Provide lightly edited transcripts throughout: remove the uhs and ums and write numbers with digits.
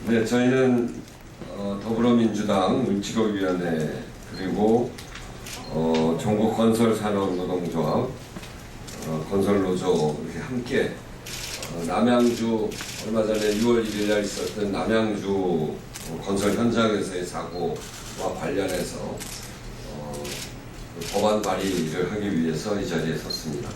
네, 저희는 더불어민주당 을지로위원회 그리고 전국건설산업노동조합, 건설노조 이렇게 함께 남양주 얼마 전에 6월 1일 날 있었던 남양주 건설 현장에서의 사고와 관련해서 법안 발의를 하기 위해서 이 자리에 섰습니다.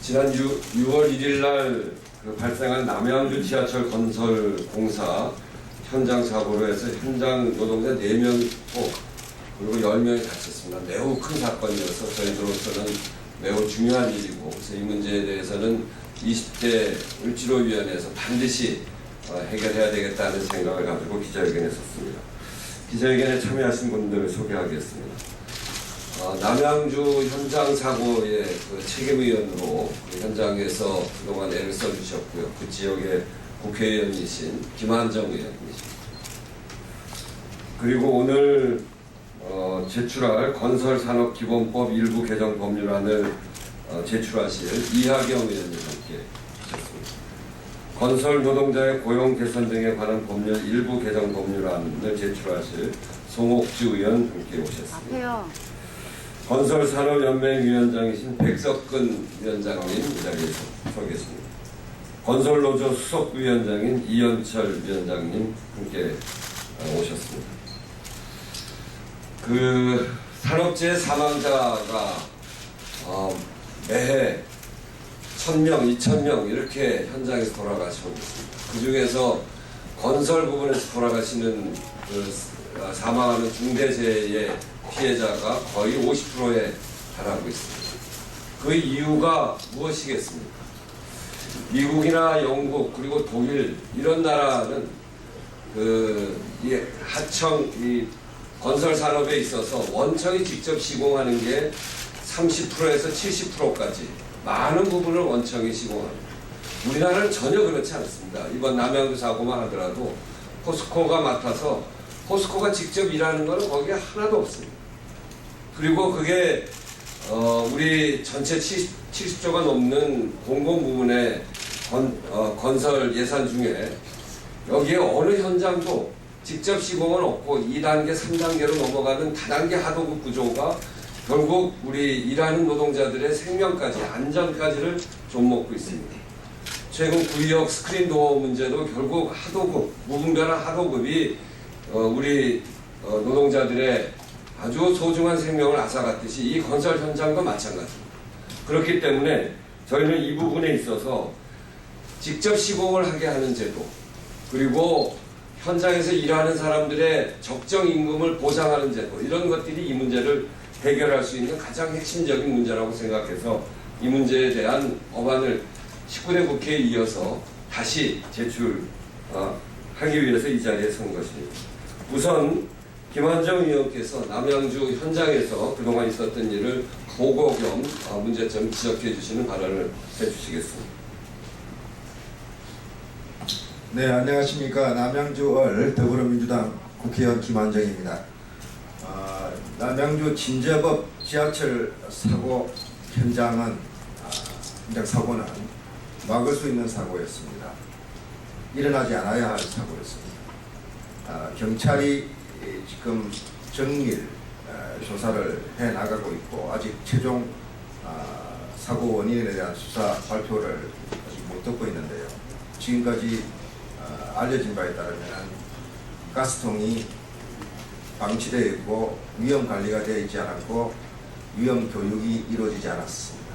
지난 6월 1일 날 발생한 남양주 지하철 건설 공사 현장 사고로 해서 현장 노동자 4명이 죽고 그리고 10명이 다쳤습니다. 매우 큰 사건이어서 저희들로서는 매우 중요한 일이고, 그래서 이 문제에 대해서는 20대 을지로위원회에서 반드시 해결해야 되겠다는 생각을 가지고 기자회견에 섰습니다. 기자회견에 참여하신 분들을 소개하겠습니다. 남양주 현장 사고의 책임의원으로 현장에서 그동안 애를 써주셨고요. 그 지역의 국회의원이신 김한정 의원이십니다. 그리고 오늘 제출할 건설산업기본법 일부 개정 법률안을 제출하실 이하경 의원님 함께 하셨습니다. 건설 노동자의 고용 개선 등에 관한 법률 일부 개정 법률안을 제출하실 송옥주 의원 함께 오셨습니다. 건설산업연맹위원장이신 백석근 위원장님 이 자리에 서 계십니다. 건설노조 수석위원장인 이현철 위원장님 함께 오셨습니다. 그 산업재해 사망자가 매해 1000명, 2000명 이렇게 현장에서 돌아가시고 있습니다. 그 중에서 건설 부분에서 돌아가시는 사망하는 중대재해의 피해자가 거의 50%에 달하고 있습니다. 그 이유가 무엇이겠습니까? 미국이나 영국 그리고 독일 이런 나라는 이 하청 건설 산업에 있어서 원청이 직접 시공하는 게 30%에서 70%까지 많은 부분을 원청이 시공합니다. 우리나라는 전혀 그렇지 않습니다. 이번 남양주 사고만 하더라도 포스코가 맡아서 포스코가 직접 일하는 것은 거기에 하나도 없습니다. 그리고 그게 우리 전체 70조가 넘는 공공 부문의 건설 예산 중에 여기에 어느 현장도 직접 시공은 없고 2단계, 3단계로 넘어가는 다단계 하도급 구조가 결국 우리 일하는 노동자들의 생명까지, 안전까지를 좀먹고 있습니다. 최근 구역 스크린 도어 문제도 결국 하도급, 무분별한 하도급이 우리 노동자들의 아주 소중한 생명을 앗아갔듯이 이 건설 현장도 마찬가지입니다. 그렇기 때문에 저희는 이 부분에 있어서 직접 시공을 하게 하는 제도, 그리고 현장에서 일하는 사람들의 적정 임금을 보장하는 제도, 이런 것들이 이 문제를 해결할 수 있는 가장 핵심적인 문제라고 생각해서 이 문제에 대한 법안을 19대 국회에 이어서 다시 제출하기 위해서 이 자리에 선 것입니다. 우선 김한정 의원께서 남양주 현장에서 그동안 있었던 일을 보고 겸 문제점 지적해 주시는 발언을 해주시겠습니다. 네, 안녕하십니까. 남양주을 더불어민주당 국회의원 김한정입니다. 남양주 진제법 지하철 사고 현장 사고는 막을 수 있는 사고였습니다. 일어나지 않아야 할 사고였습니다. 경찰이 지금 정밀 조사를 해나가고 있고 아직 최종 사고 원인에 대한 수사 발표를 아직 못 듣고 있는데요. 지금까지 알려진 바에 따르면 가스통이 방치되어 있고 위험 관리가 되어 있지 않았고 위험 교육이 이루어지지 않았습니다.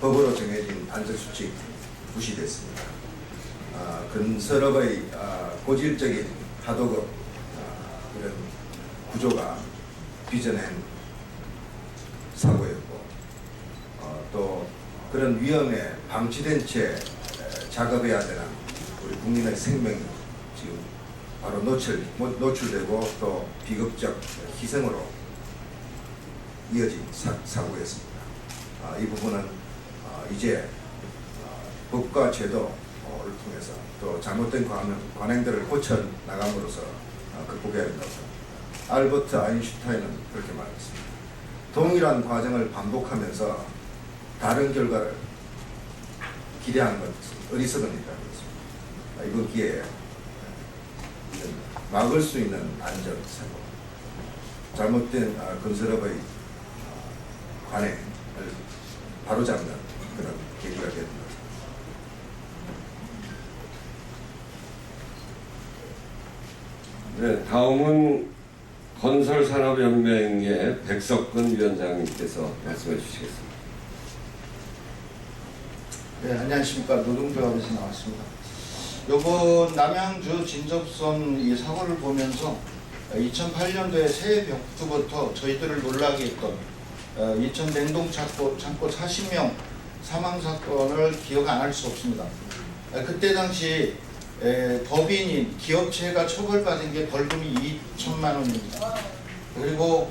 법으로 정해진 안전수칙 무시됐습니다. 건설업의 고질적인 하도급 이런 구조가 빚어낸 사고였고 또 그런 위험에 방치된 채 작업해야 되는 우리 국민의 생명이 지금 바로 노출되고 또 비극적 희생으로 이어진 사고였습니다. 이 부분은 이제 법과 제도를 통해서 또 잘못된 관행들을 고쳐 나감으로써 극복해야 된다고 생각합니다. 알버트 아인슈타인은 그렇게 말했습니다. 동일한 과정을 반복하면서 다른 결과를 기대하는 것은 어리석은 일이라고 했습니다. 이번 기회에 막을 수 있는 안전, 잘못된 건설업의 관행을 바로잡는 그런 계기가 됩니다. 네, 다음은 건설산업연맹의 백석근 위원장님께서 말씀해 주시겠습니다. 네, 안녕하십니까. 노동조합에서 나왔습니다. 요번 남양주 진접선 이 사고를 보면서 2008년도에 새해 벽두부터 저희들을 놀라게 했던 이천 냉동창고 40명 사망 사건을 기억 안 할 수 없습니다. 그때 당시 법인인 기업체가 처벌받은 게 벌금이 2천만 원입니다. 그리고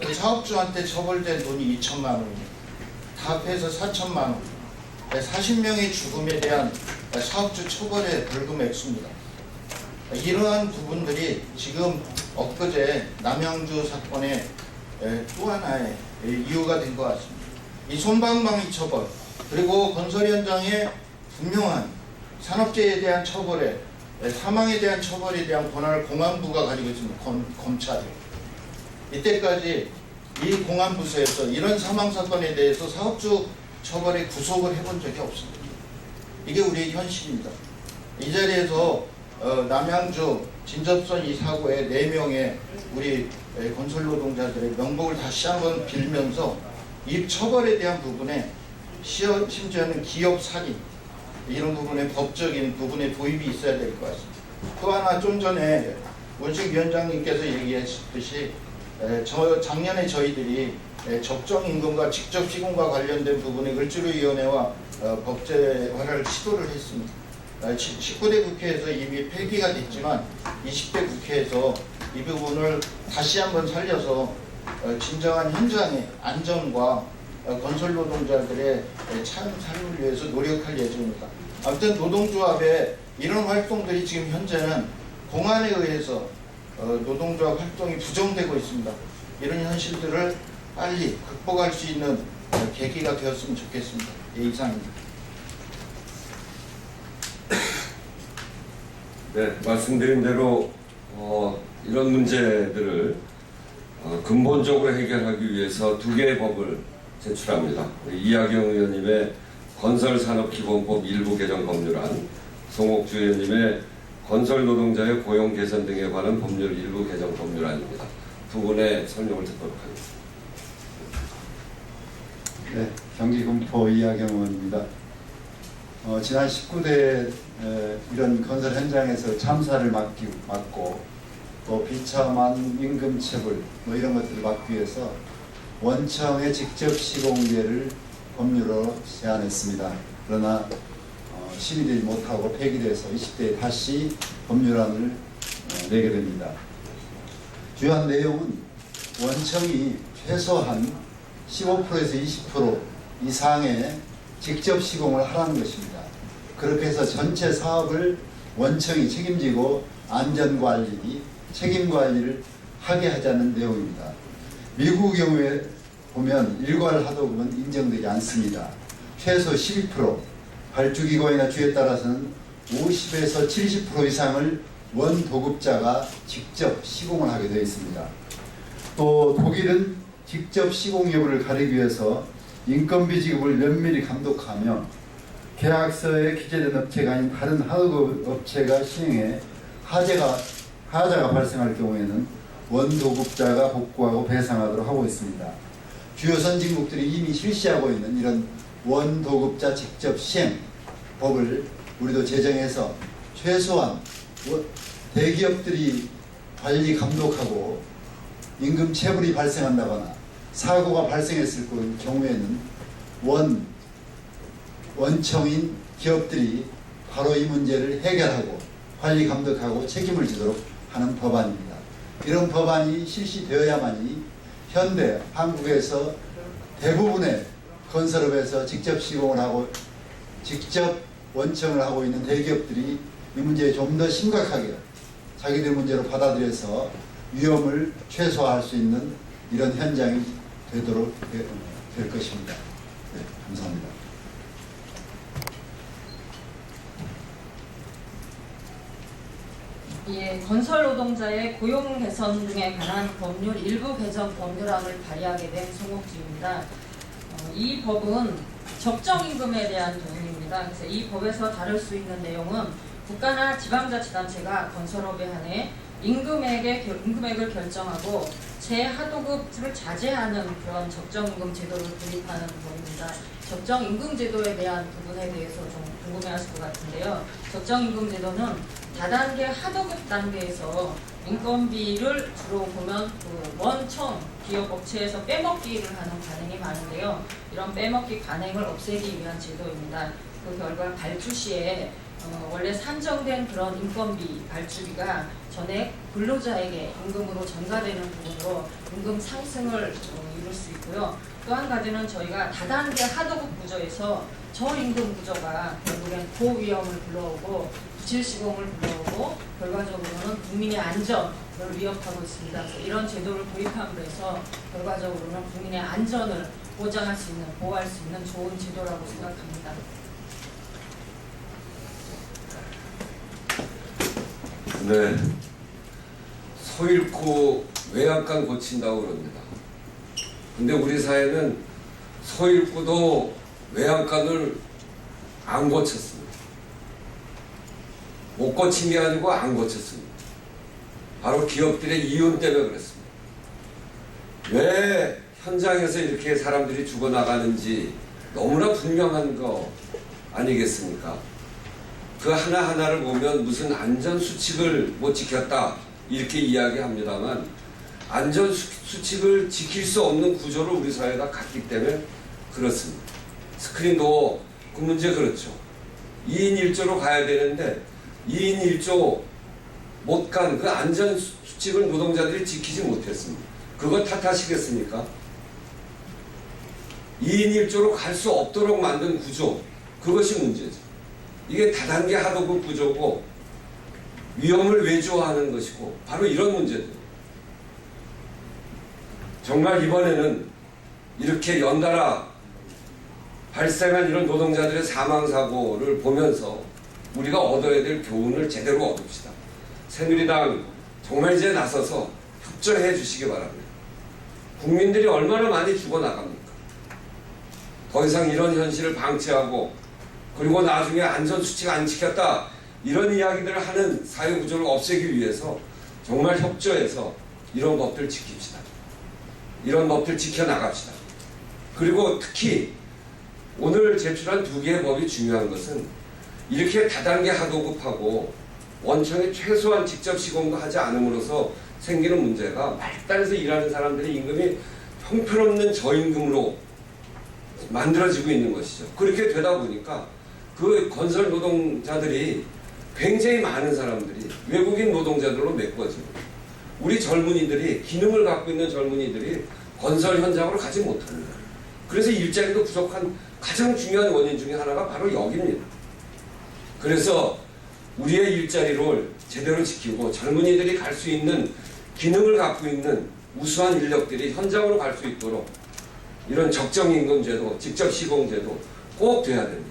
그 사업주한테 처벌된 돈이 2천만 원입니다. 다 합해서 4천만 원. 40명의 죽음에 대한 사업주 처벌의 벌금 액수입니다. 이러한 부분들이 지금 엊그제 남양주 사건의 또 하나의 이유가 된 것 같습니다. 이 솜방망이 처벌, 그리고 건설 현장의 분명한 산업재해에 대한 처벌에, 사망에 대한 처벌에 대한 권한을 공안부가 가지고 있습니다. 검찰이. 이때까지 이 공안부서에서 이런 사망 사건에 대해서 사업주 처벌에 구속을 해본 적이 없습니다. 이게 우리의 현실입니다. 이 자리에서 남양주 진접선 이 사고의 4명의 우리 건설 노동자들의 명복을 다시 한번 빌면서 이 처벌에 대한 부분에 심지어는 기업 살인 이런 부분에 법적인 부분에 도입이 있어야 될 것 같습니다. 또 하나 좀 전에 원식 위원장님께서 얘기했듯이 작년에 저희들이 적정임금과 직접 시공과 관련된 부분에 을지로위원회와 법제화를 시도를 했습니다. 19대 국회에서 이미 폐기가 됐지만 20대 국회에서 이 부분을 다시 한번 살려서 진정한 현장의 안전과 건설 노동자들의 참 삶을 위해서 노력할 예정입니다. 아무튼 노동조합의 이런 활동들이 지금 현재는 공안에 의해서 노동조합 활동이 부정되고 있습니다. 이런 현실들을 빨리 극복할 수 있는 계기가 되었으면 좋겠습니다. 예, 이상입니다. 네, 말씀드린 대로 이런 문제들을 근본적으로 해결하기 위해서 2개의 법을 제출합니다. 이하경 의원님의 건설산업기본법 일부 개정 법률안, 송옥주 의원님의 건설 노동자의 고용 개선 등에 관한 법률 일부 개정 법률안입니다. 두 분의 설명을 듣도록 하겠습니다. 네, 경기군포 이하경 의원입니다. 지난 19대 이런 건설 현장에서 참사를 막고 또 비참한 임금체불 이런 것들을 막기 위해서 원청의 직접 시공제를 법률로 제안했습니다. 그러나 심의되지 못하고 폐기돼서 20대에 다시 법률안을 내게 됩니다. 주요한 내용은 원청이 최소한 15%에서 20% 이상의 직접 시공을 하라는 것입니다. 그렇게 해서 전체 사업을 원청이 책임지고 안전관리, 책임관리를 하게 하자는 내용입니다. 미국 경우에 보면 일괄하도금은 인정되지 않습니다. 최소 12%, 발주기관이나 주에 따라서는 50에서 70% 이상을 원도급자가 직접 시공을 하게 되어 있습니다. 또 독일은 직접 시공 여부를 가리기 위해서 인건비 지급을 면밀히 감독하며 계약서에 기재된 업체가 아닌 다른 하도급 업체가 시행해 하자가 발생할 경우에는 원도급자가 복구하고 배상하도록 하고 있습니다. 주요 선진국들이 이미 실시하고 있는 이런 원도급자 직접 시행 법을 우리도 제정해서 최소한 대기업들이 관리 감독하고 임금 체불이 발생한다거나 사고가 발생했을 경우에는 원청인 기업들이 바로 이 문제를 해결하고 관리 감독하고 책임을 지도록 하는 법안입니다. 이런 법안이 실시되어야만이 현대 한국에서 대부분의 건설업에서 직접 시공을 하고 직접 원청을 하고 있는 대기업들이 이 문제에 좀 더 심각하게 자기들 문제로 받아들여서 위험을 최소화할 수 있는 이런 현장이 되도록 될 것입니다. 네, 감사합니다. 예, 건설 노동자의 고용 개선 등에 관한 법률 일부 개정 법률안을 발의하게 된 송옥주입니다. 이 법은 적정임금에 대한 부분입니다. 그래서 이 법에서 다룰 수 있는 내용은 국가나 지방자치단체가 건설업에 한해 임금액을 결정하고 재하도급을 자제하는 그런 적정임금 제도를 도입하는 법입니다. 적정임금 제도에 대한 부분에 대해서 좀 궁금해하실 것 같은데요. 적정임금 제도는 다단계 하도급 단계에서 인건비를 주로 보면 그 원청 기업 업체에서 빼먹기를 하는 관행이 많은데요. 이런 빼먹기 관행을 없애기 위한 제도입니다. 그 결과 발주 시에 원래 산정된 그런 인건비 발주비가 전액 근로자에게 임금으로 전가되는 부분으로 임금 상승을 이룰 수 있고요. 또 한 가지는 저희가 다단계 하도급 구조에서 저임금 구조가 결국엔 고위험을 불러오고 부실시공을 불러오고 결과적으로는 국민의 안전을 위협하고 있습니다. 그래서 이런 제도를 도입함으로 해서 결과적으로는 국민의 안전을 보장할 수 있는, 보호할 수 있는 좋은 제도라고 생각합니다. 네, 소 잃고 외양간 고친다고 그럽니다. 근데 우리 사회는 소 잃고도 외양간을 안 고쳤습니다. 못 고친 게 아니고 안 고쳤습니다. 바로 기업들의 이윤 때문에 그랬습니다. 왜 현장에서 이렇게 사람들이 죽어나가는지 너무나 분명한 거 아니겠습니까? 그 하나하나를 보면 무슨 안전수칙을 못 지켰다 이렇게 이야기합니다만 안전수칙을 지킬 수 없는 구조를 우리 사회가 갖기 때문에 그렇습니다. 스크린도 그 문제 그렇죠. 2인 1조로 가야 되는데 2인 1조 못 간 그 안전수칙을 노동자들이 지키지 못했습니다. 그거 탓하시겠습니까? 2인 1조로 갈 수 없도록 만든 구조, 그것이 문제죠. 이게 다단계 하도급 구조고 위험을 외주화하는 것이고 바로 이런 문제들. 정말 이번에는 이렇게 연달아 발생한 이런 노동자들의 사망사고를 보면서 우리가 얻어야 될 교훈을 제대로 얻읍시다. 새누리당 정말 이제 나서서 협조해 주시기 바랍니다. 국민들이 얼마나 많이 죽어나갑니까? 더 이상 이런 현실을 방치하고 그리고 나중에 안전수칙 안 지켰다 이런 이야기들을 하는 사회구조를 없애기 위해서 정말 협조해서 이런 법들 지킵시다. 이런 법들 지켜나갑시다. 그리고 특히 오늘 제출한 2개의 법이 중요한 것은 이렇게 다단계 하도급하고 원청의 최소한 직접 시공도 하지 않음으로써 생기는 문제가 말단에서 일하는 사람들의 임금이 형편없는 저임금으로 만들어지고 있는 것이죠. 그렇게 되다 보니까 그 건설 노동자들이 굉장히 많은 사람들이 외국인 노동자들로 메꿔지고 우리 젊은이들이 기능을 갖고 있는 젊은이들이 건설 현장으로 가지 못합니다. 그래서 일자리도 부족한 가장 중요한 원인 중에 하나가 바로 여기입니다. 그래서 우리의 일자리를 제대로 지키고 젊은이들이 갈 수 있는 기능을 갖고 있는 우수한 인력들이 현장으로 갈 수 있도록 이런 적정임금제도, 직접 시공제도 꼭 돼야 됩니다.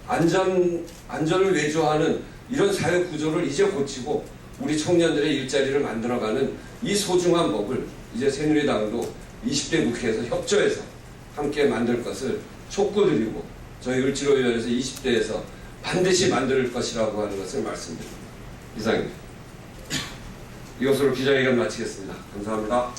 안전을 외주화하는 이런 사회 구조를 이제 고치고 우리 청년들의 일자리를 만들어가는 이 소중한 법을 이제 새누리당도 20대 국회에서 협조해서 함께 만들 것을 촉구드리고 저희 을지로위원회에서 20대에서 반드시 만들 것이라고 하는 것을 말씀드립니다. 이상입니다. 이것으로 기자회견 마치겠습니다. 감사합니다.